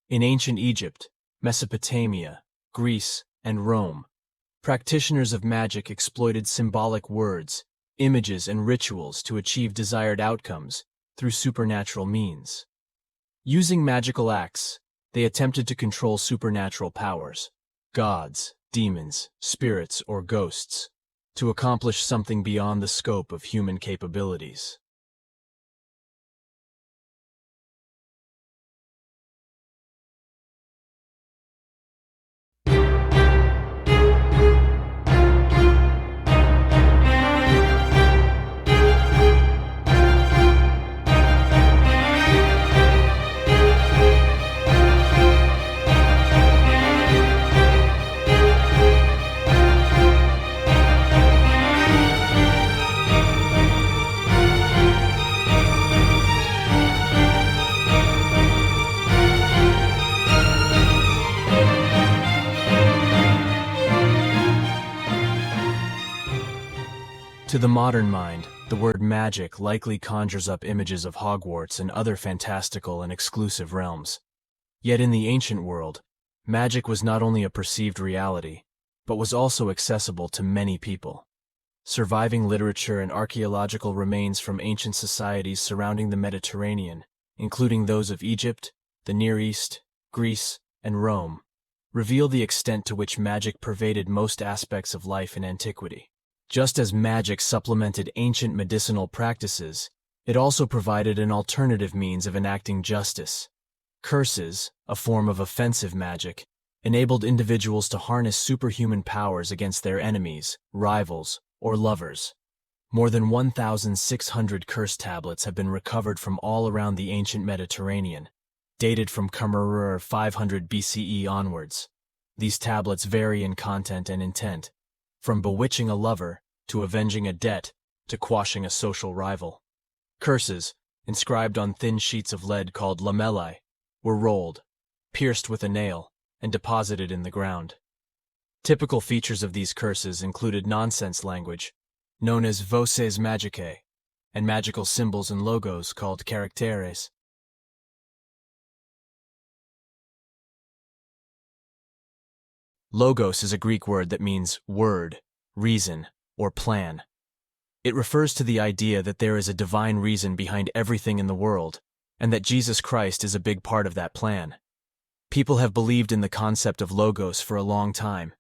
In ancient Egypt, Mesopotamia, Greece, and Rome, practitioners of magic exploited symbolic words, images, and rituals to achieve desired outcomes through supernatural means. Using magical acts, they attempted to control supernatural powers, gods, demons, spirits, or ghosts, to accomplish something beyond the scope of human capabilities. To the modern mind, the word magic likely conjures up images of Hogwarts and other fantastical and exclusive realms. Yet in the ancient world, magic was not only a perceived reality, but was also accessible to many people. Surviving literature and archaeological remains from ancient societies surrounding the Mediterranean, including those of Egypt, the Near East, Greece, and Rome, reveal the extent to which magic pervaded most aspects of life in antiquity. Just as magic supplemented ancient medicinal practices, it also provided an alternative means of enacting justice. Curses, a form of offensive magic, enabled individuals to harness superhuman powers against their enemies, rivals, or lovers. More than 1,600 curse tablets have been recovered from all around the ancient Mediterranean, dated from Qamar 500 BCE onwards. These tablets vary in content and intent, from bewitching a lover, to avenging a debt, to quashing a social rival. Curses, inscribed on thin sheets of lead called lamellae, were rolled, pierced with a nail, and deposited in the ground. Typical features of these curses included nonsense language, known as voces magicae, and magical symbols and logos called characteres. Logos is a Greek word that means word, reason, or plan. It refers to the idea that there is a divine reason behind everything in the world, and that Jesus Christ is a big part of that plan. People have believed in the concept of logos for a long time,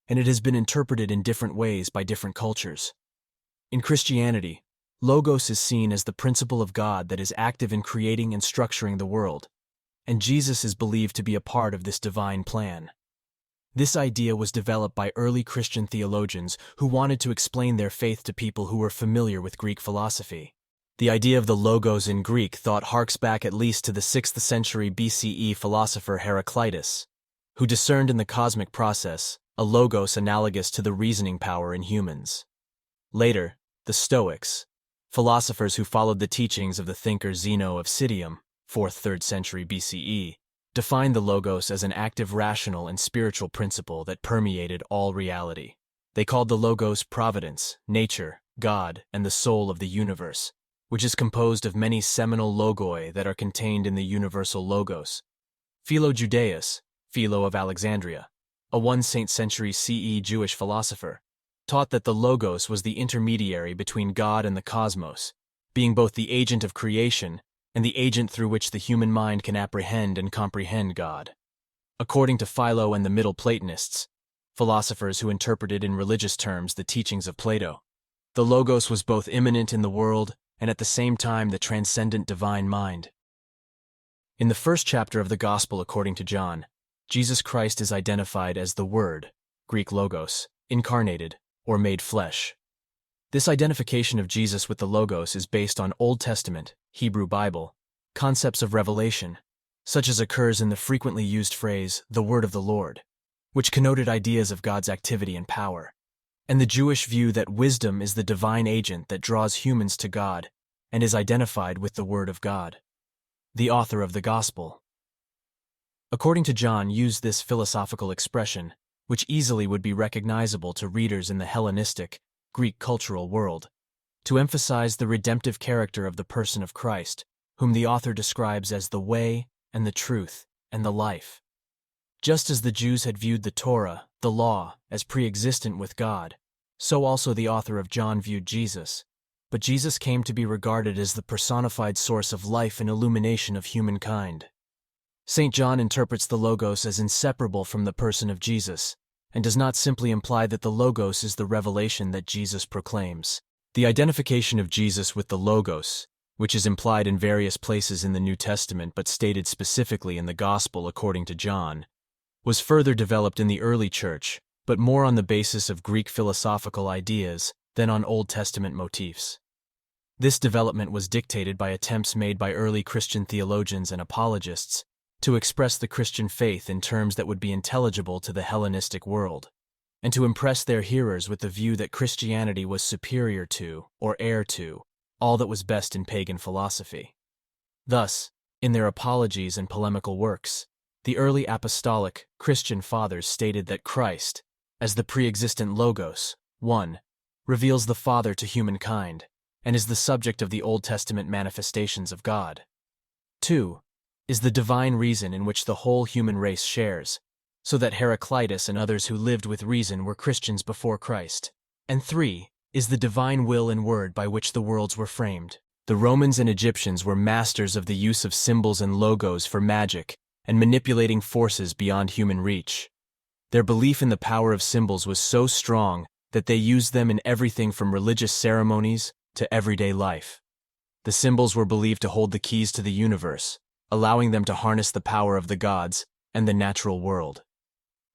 and it has been interpreted in different ways by different cultures. In Christianity, logos is seen as the principle of God that is active in creating and structuring the world, and Jesus is believed to be a part of this divine plan. This idea was developed by early Christian theologians who wanted to explain their faith to people who were familiar with Greek philosophy. The idea of the logos in Greek thought harks back at least to the 6th century BCE philosopher Heraclitus, who discerned in the cosmic process a logos analogous to the reasoning power in humans. Later, the Stoics, philosophers who followed the teachings of the thinker Zeno of Citium, 4th–3rd century BCE, defined the logos as an active rational and spiritual principle that permeated all reality. They called the logos providence, nature, God, and the soul of the universe, which is composed of many seminal logoi that are contained in the universal logos. Philo Judaeus, Philo of Alexandria, a 1st century CE Jewish philosopher, taught that the logos was the intermediary between God and the cosmos, being both the agent of creation and the agent through which the human mind can apprehend and comprehend God. According to Philo and the Middle Platonists, philosophers who interpreted in religious terms the teachings of Plato, the logos was both immanent in the world and at the same time the transcendent divine mind. In the first chapter of the Gospel according to John, Jesus Christ is identified as the Word, Greek logos, incarnated, or made flesh. This identification of Jesus with the logos is based on Old Testament, Hebrew Bible, concepts of revelation, such as occurs in the frequently used phrase, the word of the Lord, which connoted ideas of God's activity and power, and the Jewish view that wisdom is the divine agent that draws humans to God and is identified with the Word of God. The author of the Gospel, according to John, used this philosophical expression, which easily would be recognizable to readers in the Hellenistic, Greek cultural world, to emphasize the redemptive character of the person of Christ, whom the author describes as the way and the truth and the life. Just as the Jews had viewed the Torah, the law, as pre-existent with God, so also the author of John viewed Jesus. But Jesus came to be regarded as the personified source of life and illumination of humankind. St. John interprets the Logos as inseparable from the person of Jesus, and does not simply imply that the Logos is the revelation that Jesus proclaims. The identification of Jesus with the Logos, which is implied in various places in the New Testament but stated specifically in the Gospel according to John, was further developed in the early Church, but more on the basis of Greek philosophical ideas than on Old Testament motifs. This development was dictated by attempts made by early Christian theologians and apologists to express the Christian faith in terms that would be intelligible to the Hellenistic world, and to impress their hearers with the view that Christianity was superior to, or heir to, all that was best in pagan philosophy. Thus, in their apologies and polemical works, the early apostolic Christian fathers stated that Christ, as the pre-existent Logos, 1, reveals the Father to humankind, and is the subject of the Old Testament manifestations of God. 2, is the divine reason in which the whole human race shares, so that Heraclitus and others who lived with reason were Christians before Christ. And 3, is the divine will and word by which the worlds were framed. The Romans and Egyptians were masters of the use of symbols and logos for magic and manipulating forces beyond human reach. Their belief in the power of symbols was so strong that they used them in everything from religious ceremonies to everyday life. The symbols were believed to hold the keys to the universe, allowing them to harness the power of the gods and the natural world.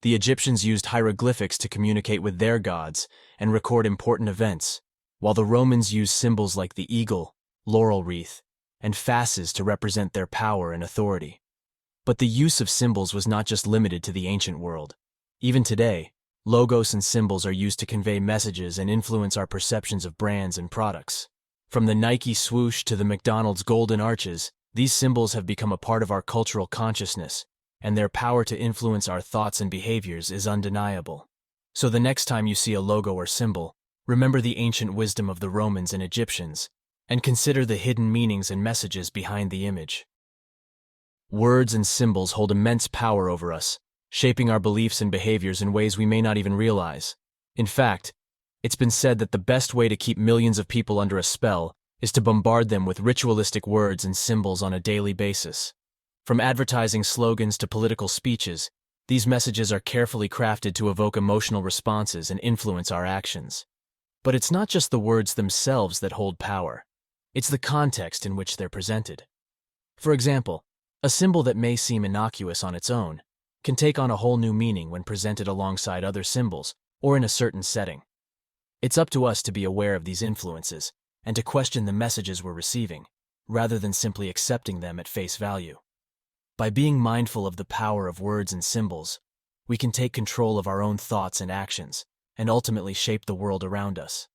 The Egyptians used hieroglyphics to communicate with their gods and record important events, while the Romans used symbols like the eagle, laurel wreath, and fasces to represent their power and authority. But the use of symbols was not just limited to the ancient world. Even today, logos and symbols are used to convey messages and influence our perceptions of brands and products. From the Nike swoosh to the McDonald's golden arches, these symbols have become a part of our cultural consciousness, and their power to influence our thoughts and behaviors is undeniable. So the next time you see a logo or symbol, remember the ancient wisdom of the Romans and Egyptians, and consider the hidden meanings and messages behind the image. Words and symbols hold immense power over us, shaping our beliefs and behaviors in ways we may not even realize. In fact, it's been said that the best way to keep millions of people under a spell is to bombard them with ritualistic words and symbols on a daily basis. From advertising slogans to political speeches, these messages are carefully crafted to evoke emotional responses and influence our actions. But it's not just the words themselves that hold power. It's the context in which they're presented. For example, a symbol that may seem innocuous on its own can take on a whole new meaning when presented alongside other symbols or in a certain setting. It's up to us to be aware of these influences and to question the messages we're receiving, rather than simply accepting them at face value. By being mindful of the power of words and symbols, we can take control of our own thoughts and actions, and ultimately shape the world around us.